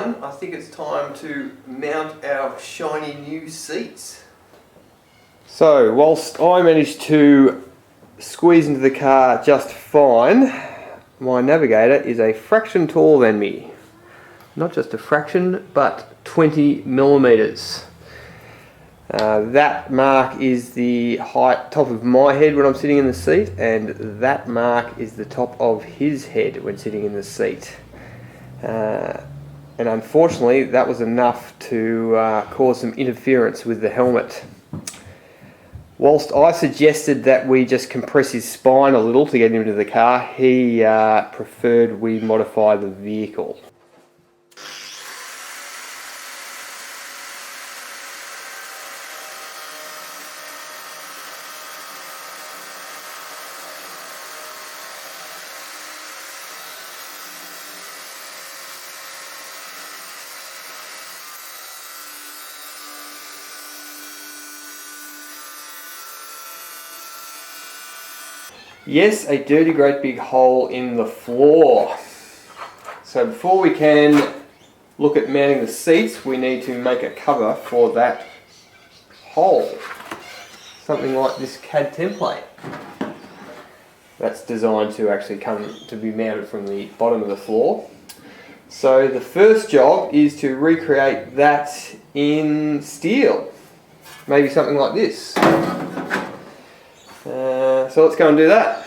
done, I think it's time to mount our shiny new seats. So, whilst I managed to squeeze into the car just fine, my Navigator is a fraction taller than me. Not just a fraction, but 20 millimeters. That mark is the top of my head when I'm sitting in the seat, and that mark is the top of his head when sitting in the seat. And unfortunately, that was enough to cause some interference with the helmet. Whilst I suggested that we just compress his spine a little to get him into the car, he preferred we modify the vehicle. Yes, a dirty great big hole in the floor. So before we can look at mounting the seats, we need to make a cover for that hole. Something like this CAD template. That's designed to actually come to be mounted from the bottom of the floor. So the first job is to recreate that in steel. Maybe something like this. So let's go and do that.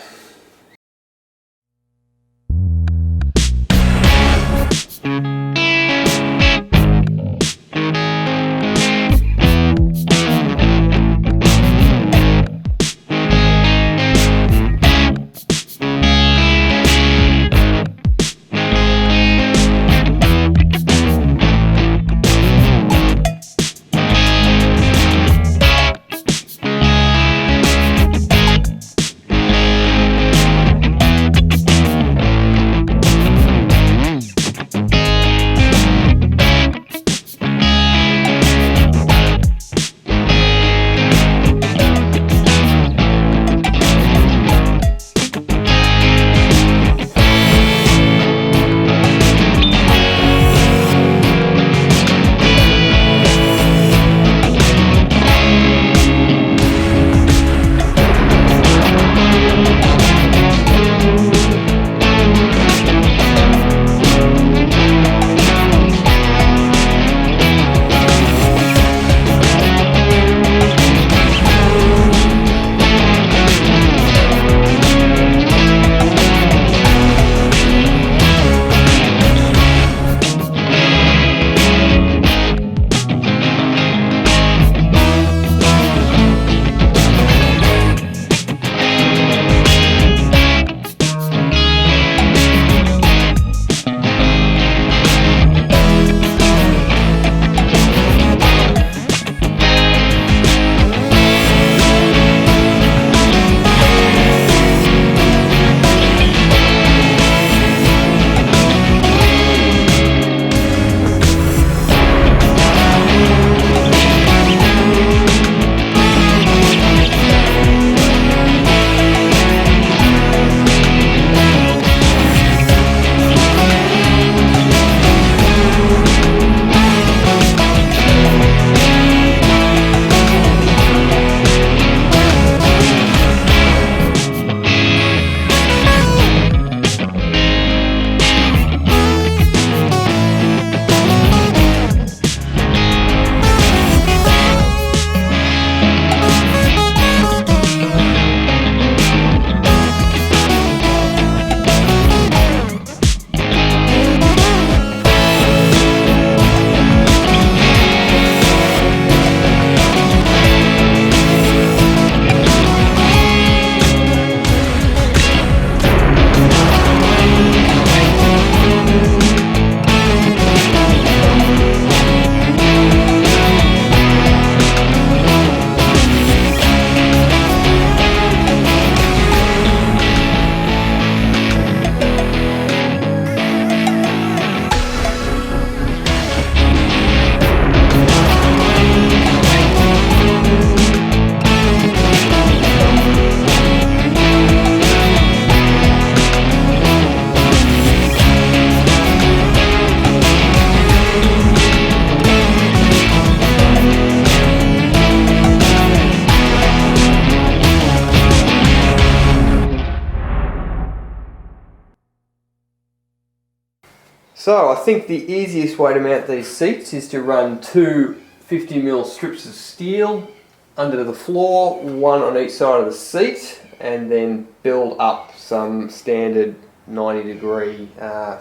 So I think the easiest way to mount these seats is to run two 50mm strips of steel under the floor, one on each side of the seat, and then build up some standard 90-degree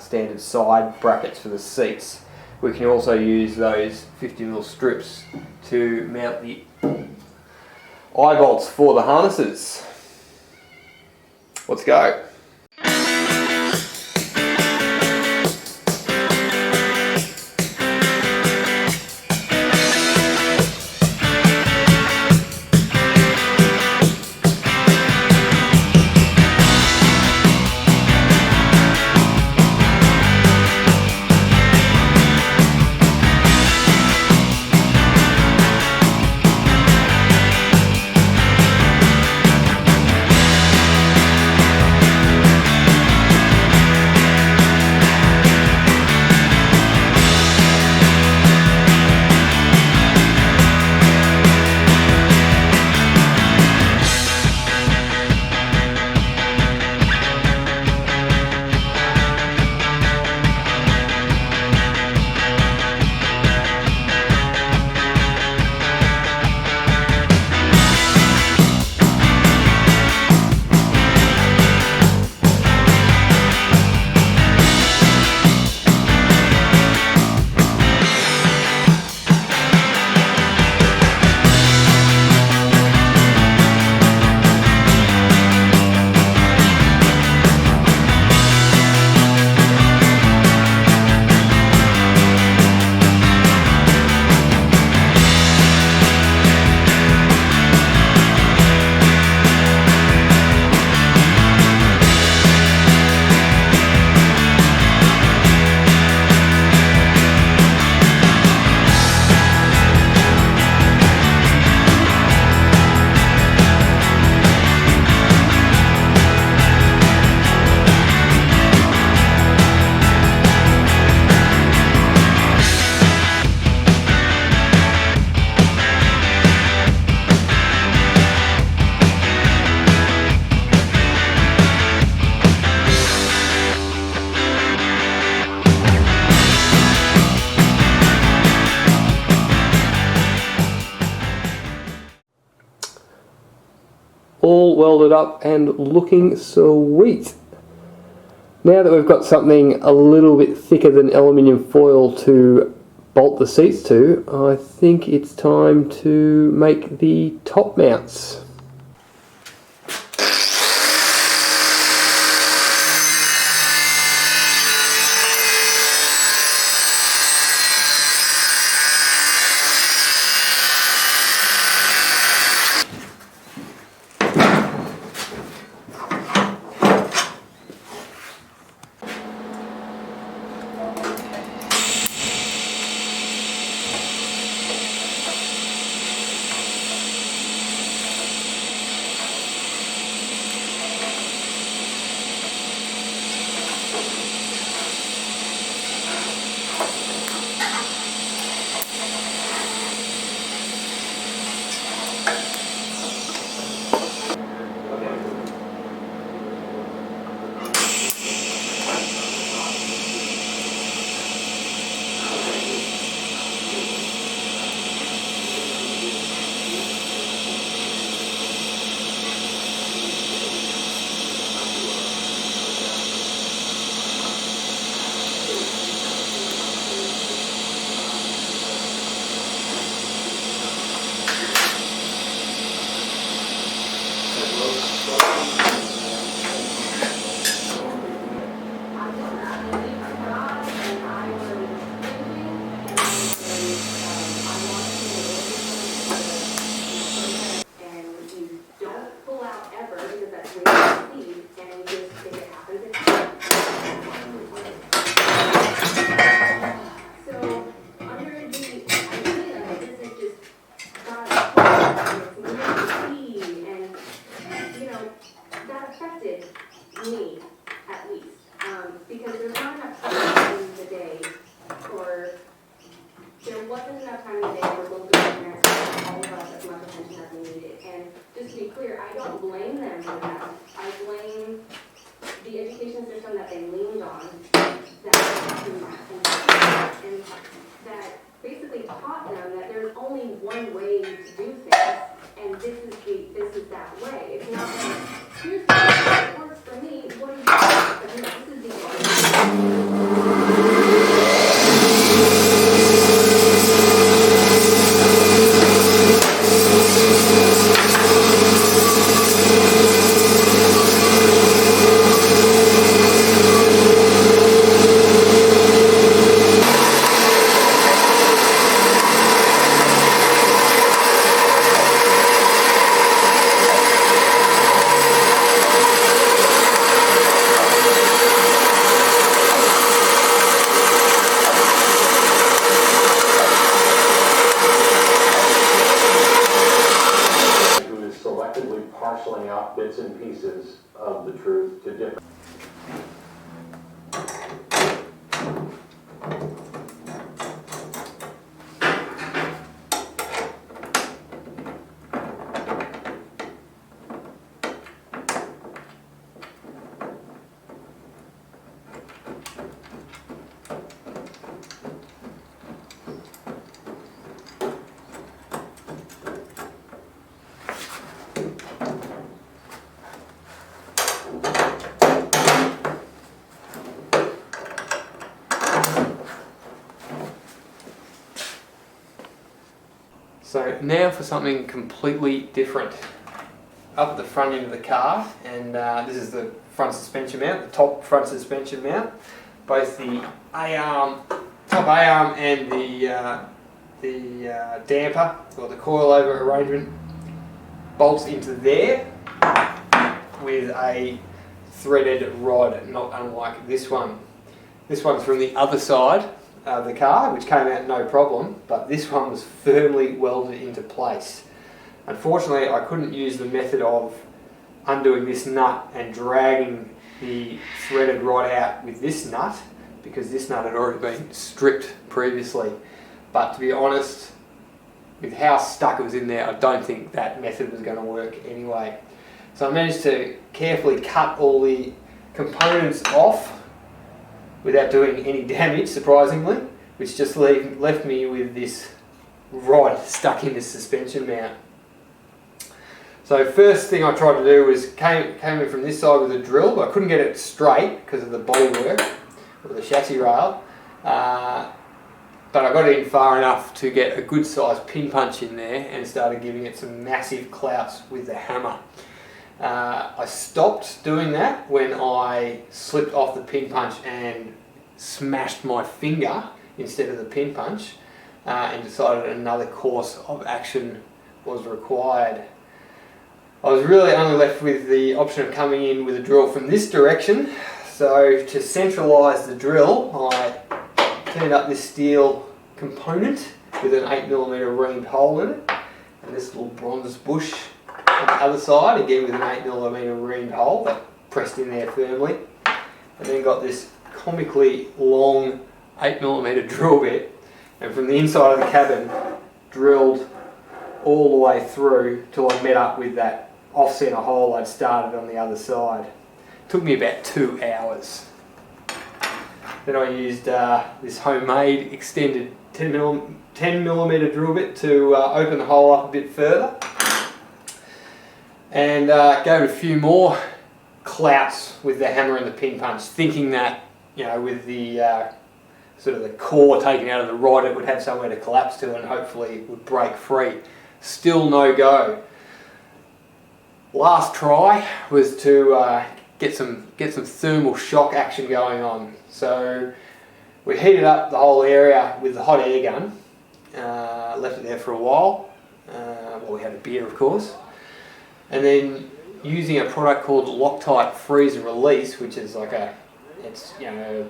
standard side brackets for the seats. We can also use those 50mm strips to mount the eye bolts for the harnesses. Let's go. All welded up and looking sweet. Now that we've got something a little bit thicker than aluminium foil to bolt the seats to, I think it's time to make the top mounts. the education system that they leaned on, that basically taught them that there's only one way to do things, and this is that way. It's not like, here's what works for me, what do you think? I mean, this is the parceling out bits and pieces of the truth to different. So now for something completely different. Up at the front end of the car, and this is the front suspension mount, the top front suspension mount. Both the A-arm, top A-arm and the damper, or the coilover arrangement, bolts into there with a threaded rod, not unlike this one. This one's from the other side of the car, which came out no problem, but this one was firmly welded into place. Unfortunately, I couldn't use the method of undoing this nut and dragging the threaded rod out with this nut, because this nut had already been stripped previously. But to be honest, with how stuck it was in there, I don't think that method was going to work anyway. So I managed to carefully cut all the components off without doing any damage, surprisingly, which just left me with this rod stuck in this suspension mount. So first thing I tried to do was came in from this side with a drill, but I couldn't get it straight because of the bodywork or the chassis rail. But I got it in far enough to get a good sized pin punch in there and started giving it some massive clouts with the hammer. I stopped doing that when I slipped off the pin punch and smashed my finger instead of the pin punch, and decided another course of action was required. I was really only left with the option of coming in with a drill from this direction. So to centralise the drill, I turned up this steel component with an 8mm reamed hole in it, and this little bronze bush on the other side, again with an 8mm reamed hole that pressed in there firmly, and then got this comically long 8mm drill bit, and from the inside of the cabin drilled all the way through till I met up with that off-centre hole I'd started on the other side. It took me about 2 hours. Then I used this homemade extended 10mm drill bit to open the hole up a bit further, and gave it a few more clouts with the hammer and the pin punch, thinking that, you know, with the sort of the core taken out of the rod, it would have somewhere to collapse to and hopefully it would break free. Still no go. Last try was to get some thermal shock action going on. So we heated up the whole area with the hot air gun, left it there for a while, while we had a beer of course, and then using a product called Loctite Freeze and Release, which is like it's, you know,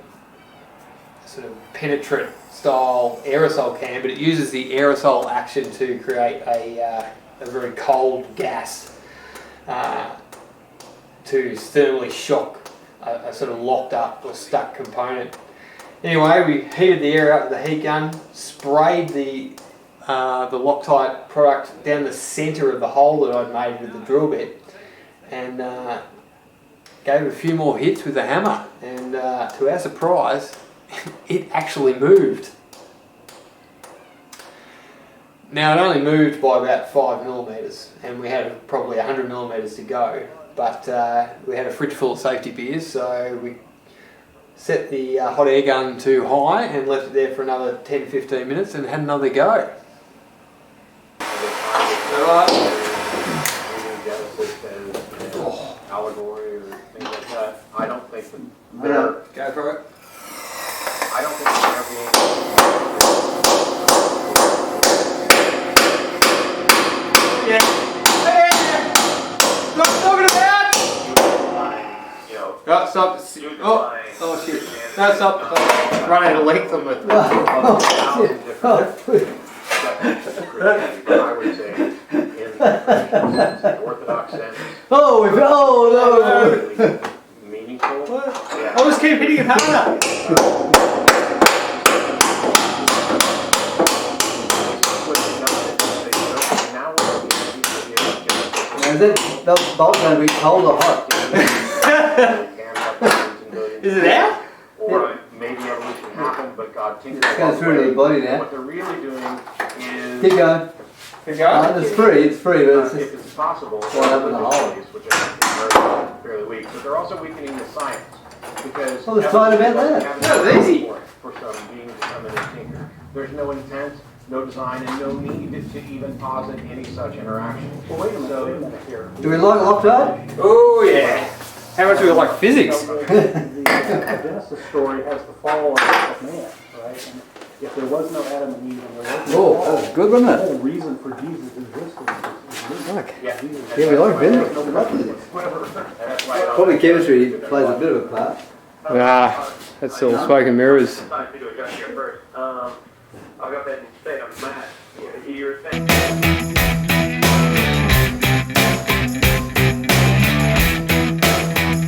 sort of penetrant style aerosol can, but it uses the aerosol action to create a very cold gas to thermally shock a sort of locked up or stuck component. Anyway, we heated the air up with the heat gun, sprayed the Loctite product down the centre of the hole that I'd made with the drill bit, and gave it a few more hits with the hammer, and to our surprise, it actually moved. Now it only moved by about 5 millimetres, and we had probably 100 millimetres to go, but we had a fridge full of safety beers, so we set the hot air gun to high and left it there for another 10-15 minutes and had another go. Allegory or things like that. I don't think that Go for it. I don't think they're being. Yeah. What I'm talking about? You know, Oh, stop. Oh shit. No, stop. Run out of length on it. I would say in the Orthodox sense, No. meaningful. Yeah. I'll just keep hitting it harder. Is it those bolts going to be cold or hot? Is it out? Or maybe evolution happened, but God tinkered. It's going through the body now. What they're really doing is. Keep going. Keep going. It's free, but it's If just it's possible, going up in the hole. which I think is fairly weak, but they're also weakening the science because. Well, let's find about that. That was easy. For some beings to come in and tinker. There's no intent, no design, and no need to even posit any such interaction. Well, wait a minute here. Do we like Loctite? Oh yeah. How much do we like physics? The Genesis story has the fall of man, right? And if there was no Adam and Eve, and there was no Oh, fall, that's good, wasn't the it? whole reason for Jesus' existence is Look. Yeah. Yeah, we like Vince. That's why Probably chemistry plays a bit of a part. Ah, that's all smoke and mirrors. Time to adjust here first. I'll go ahead and say I'm Matt. You're saying.